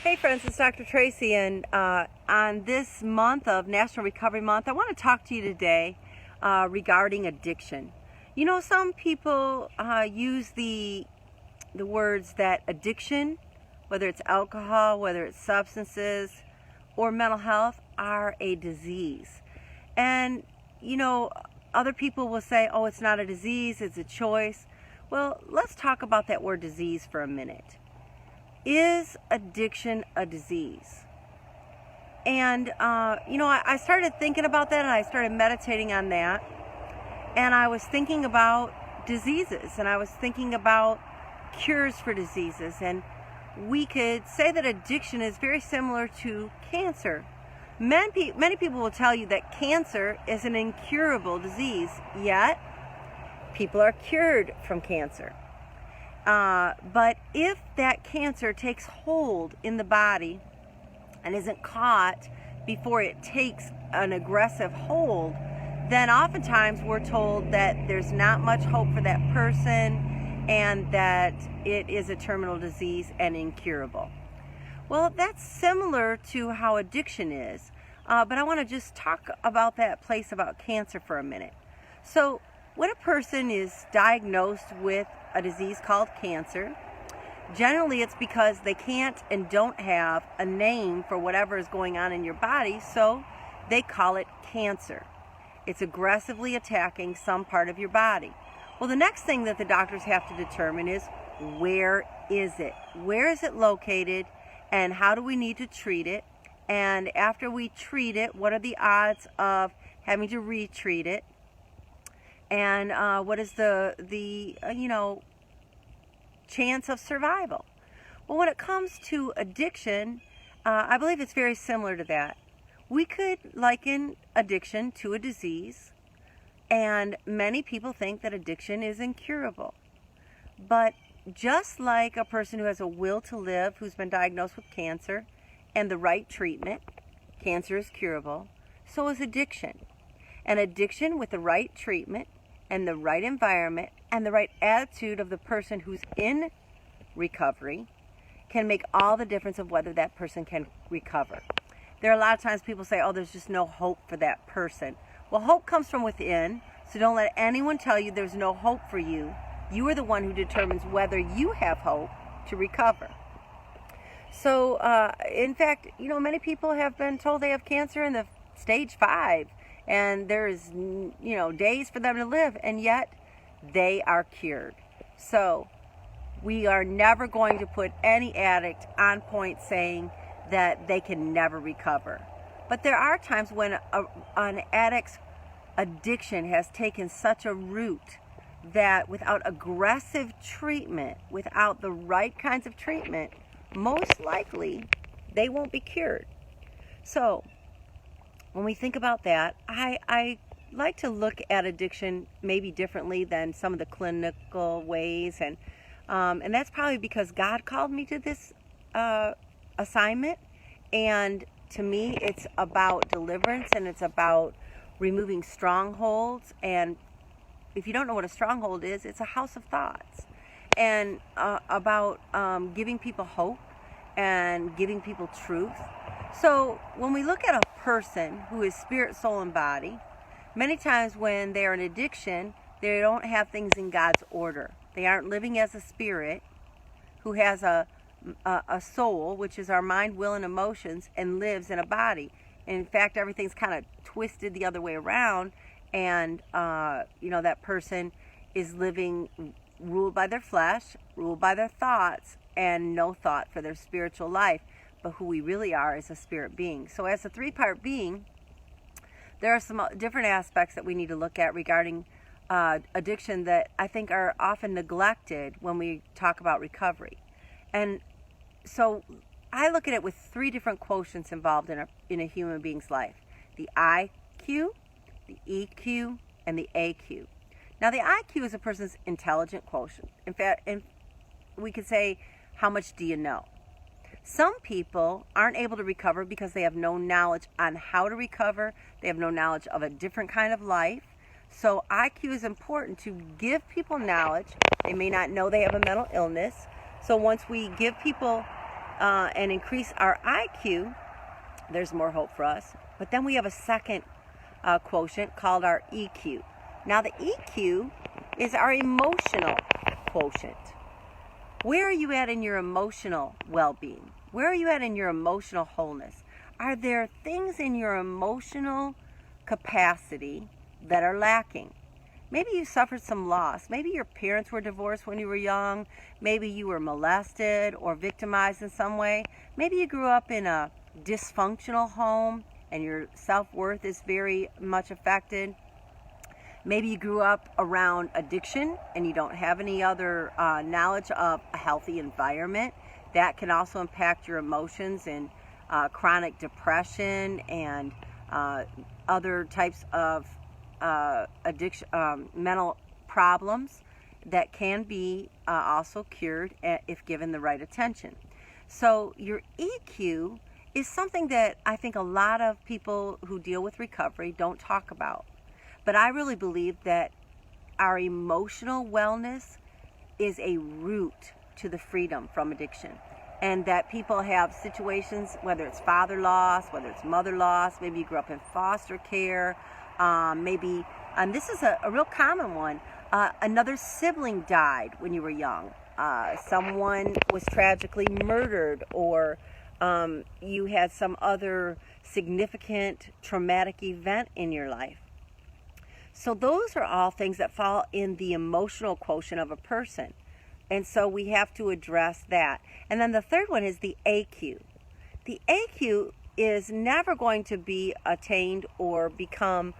Hey friends, it's Dr. Tracy, and on this month of National Recovery Month, I want to talk to you today regarding addiction. You know, some people use the words that addiction, whether it's alcohol, whether it's substances, or mental health, are a disease. And, you know, other people will say, oh, it's not a disease, it's a choice. Well, let's talk about that word disease for a minute. Is addiction a disease? And, I started thinking about that, and I started meditating on that. And I was thinking about diseases, and I was thinking about cures for diseases. And we could say that addiction is very similar to cancer. Many people will tell you that cancer is an incurable disease, yet people are cured from cancer. But if that cancer takes hold in the body and isn't caught before it takes an aggressive hold, then oftentimes we're told that there's not much hope for that person and that it is a terminal disease and incurable. Well, that's similar to how addiction is, but I want to just talk about that place about cancer for a minute. So when a person is diagnosed with a disease called cancer, generally it's because they can't and don't have a name for whatever is going on in your body, so they call it cancer. It's aggressively attacking some part of your body. Well, the next thing that the doctors have to determine is, where is it? Where is it located, and how do we need to treat it? And after we treat it, what are the odds of having to retreat it? And what is the chance of survival? Well, when it comes to addiction, I believe it's very similar to that. We could liken addiction to a disease, and many people think that addiction is incurable. But just like a person who has a will to live, who's been diagnosed with cancer, and the right treatment, cancer is curable, so is addiction. And addiction with the right treatment and the right environment and the right attitude of the person who's in recovery can make all the difference of whether that person can recover. There are a lot of times people say, oh, there's just no hope for that person. Well, hope comes from within, so don't let anyone tell you there's no hope for you. You are the one who determines whether you have hope to recover. So, in fact, many people have been told they have cancer in the stage 5, and there's, days for them to live, and yet they are cured. So we are never going to put any addict on point saying that they can never recover. But there are times when an addict's addiction has taken such a root that without aggressive treatment, without the right kinds of treatment, most likely they won't be cured. So when we think about that, I like to look at addiction maybe differently than some of the clinical ways, and that's probably because God called me to this assignment, and to me it's about deliverance, and it's about removing strongholds. And if you don't know what a stronghold is, it's a house of thoughts, and about giving people hope and giving people truth. So when we look at a person who is spirit, soul, and body, many times when they're in addiction, they don't have things in God's order. They aren't living as a spirit who has a soul, which is our mind, will, and emotions, and lives in a body. And in fact, everything's kind of twisted the other way around, and that person is living ruled by their flesh, ruled by their thoughts, and no thought for their spiritual life. But who we really are is a spirit being. So as a 3-part being, there are some different aspects that we need to look at regarding addiction that I think are often neglected when we talk about recovery. And so I look at it with 3 different quotients involved in a human being's life: the IQ, the EQ, and the AQ. Now, the IQ is a person's intelligent quotient. In fact, we could say, how much do you know? Some people aren't able to recover because they have no knowledge on how to recover. They have no knowledge of a different kind of life. So IQ is important to give people knowledge. They may not know they have a mental illness. So once we give people and increase our IQ, there's more hope for us. But then we have a second quotient called our EQ. Now the EQ is our emotional quotient. Where are you at in your emotional well-being? Where are you at in your emotional wholeness? Are there things in your emotional capacity that are lacking? Maybe you suffered some loss. Maybe your parents were divorced when you were young. Maybe you were molested or victimized in some way. Maybe you grew up in a dysfunctional home and your self-worth is very much affected. Maybe you grew up around addiction and you don't have any other knowledge of a healthy environment. That can also impact your emotions and chronic depression and other types of addiction, mental problems that can be also cured if given the right attention. So your EQ is something that I think a lot of people who deal with recovery don't talk about. But I really believe that our emotional wellness is a route to the freedom from addiction. And that people have situations, whether it's father loss, whether it's mother loss, maybe you grew up in foster care, maybe, and this is a real common one, another sibling died when you were young. Someone was tragically murdered, or you had some other significant traumatic event in your life. So those are all things that fall in the emotional quotient of a person. And so we have to address that. And then the third one is the AQ. The AQ is never going to be attained or become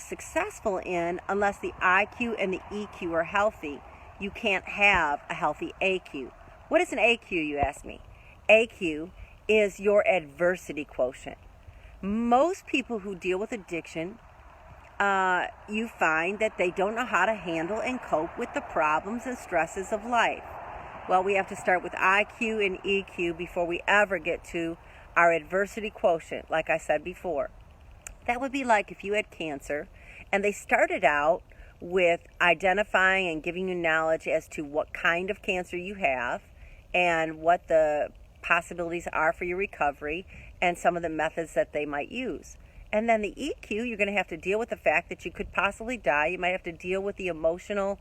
successful in unless the IQ and the EQ are healthy. You can't have a healthy AQ. What is an AQ, you ask me? AQ is your adversity quotient. Most people who deal with addiction, you find that they don't know how to handle and cope with the problems and stresses of life. Well, we have to start with IQ and EQ before we ever get to our adversity quotient, like I said before. That would be like if you had cancer and they started out with identifying and giving you knowledge as to what kind of cancer you have and what the possibilities are for your recovery and some of the methods that they might use. And then the EQ, you're going to have to deal with the fact that you could possibly die. You might have to deal with the emotional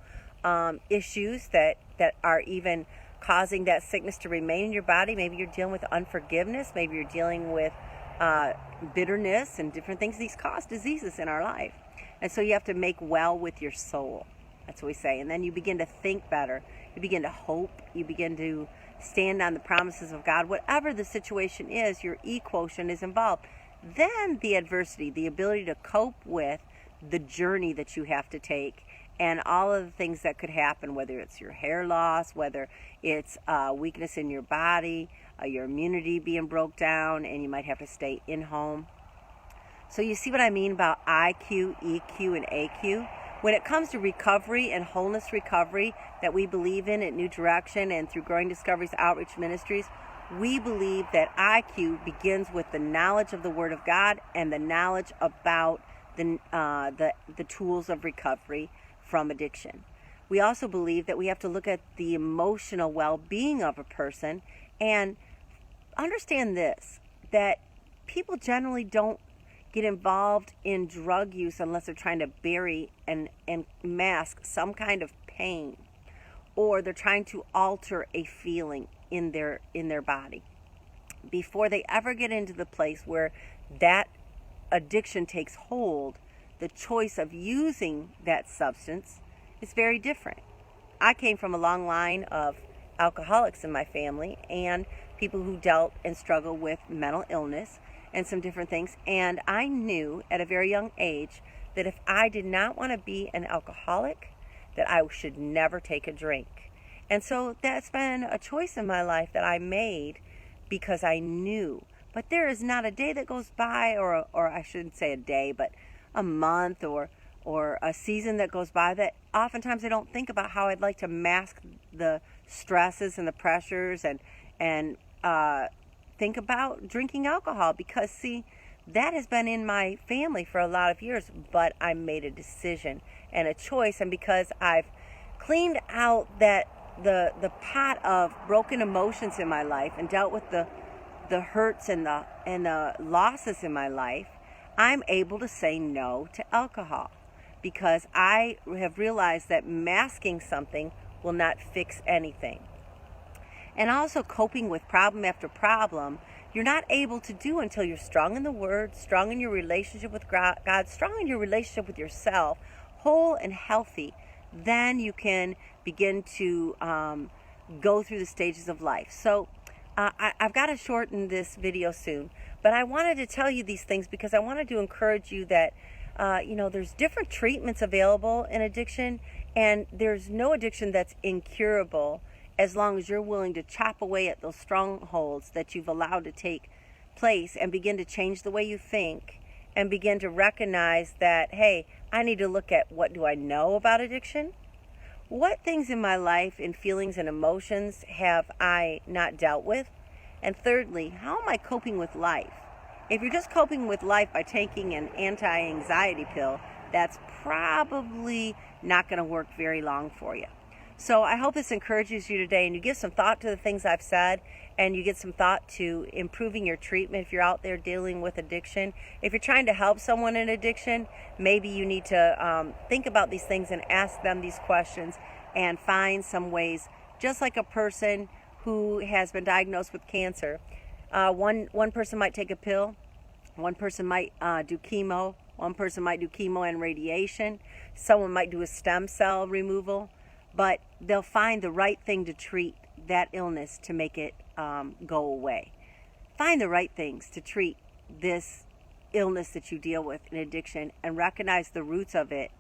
issues that are even causing that sickness to remain in your body. Maybe you're dealing with unforgiveness. Maybe you're dealing with bitterness and different things. These cause diseases in our life. And so you have to make well with your soul. That's what we say. And then you begin to think better. You begin to hope. You begin to stand on the promises of God. Whatever the situation is, your E quotient is involved. Then the adversity, the ability to cope with the journey that you have to take and all of the things that could happen, whether it's your hair loss, whether it's weakness in your body, your immunity being broke down, and you might have to stay in home. So you see what I mean about IQ, EQ, and AQ? When it comes to recovery and wholeness recovery that we believe in at New Direction and through Growing Discoveries Outreach Ministries, we believe that IQ begins with the knowledge of the Word of God and the knowledge about the tools of recovery from addiction. We also believe that we have to look at the emotional well-being of a person and understand this, that people generally don't get involved in drug use unless they're trying to bury and mask some kind of pain, or they're trying to alter a feeling in their body. Before they ever get into the place where that addiction takes hold, the choice of using that substance is very different. I came from a long line of alcoholics in my family and people who dealt and struggled with mental illness and some different things, and I knew at a very young age that if I did not want to be an alcoholic, that I should never take a drink. And so that's been a choice in my life that I made because I knew. But there is not a day that goes by, or I shouldn't say a day, but a month or a season that goes by that oftentimes I don't think about how I'd like to mask the stresses and the pressures and think about drinking alcohol, because see, that has been in my family for a lot of years, but I made a decision and a choice, and because I've cleaned out that the pot of broken emotions in my life and dealt with the hurts and the losses in my life, I'm able to say no to alcohol, because I have realized that masking something will not fix anything. And also coping with problem after problem, you're not able to do until you're strong in the Word, strong in your relationship with God, strong in your relationship with yourself, whole and healthy. Then you can begin to go through the stages of life. So I've got to shorten this video soon, but I wanted to tell you these things because I wanted to encourage you that there's different treatments available in addiction, and there's no addiction that's incurable as long as you're willing to chop away at those strongholds that you've allowed to take place and begin to change the way you think and begin to recognize that, hey, I need to look at, what do I know about addiction? What things in my life, in feelings and emotions, have I not dealt with? And thirdly, how am I coping with life? If you're just coping with life by taking an anti-anxiety pill, that's probably not going to work very long for you. So I hope this encourages you today, and you give some thought to the things I've said, and you get some thought to improving your treatment if you're out there dealing with addiction. If you're trying to help someone in addiction, maybe you need to think about these things and ask them these questions and find some ways, just like a person who has been diagnosed with cancer. One person might take a pill, one person might do chemo, one person might do chemo and radiation, someone might do a stem cell removal, but they'll find the right thing to treat that illness to make it go away. Find the right things to treat this illness that you deal with in addiction and recognize the roots of it,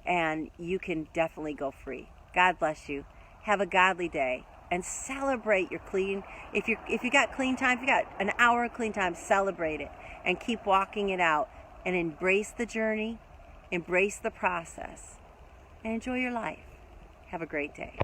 and you can definitely go free. God bless you. Have a godly day and celebrate your clean. If you got clean time, if you got an hour of clean time, celebrate it and keep walking it out and embrace the journey, embrace the process, and enjoy your life. Have a great day.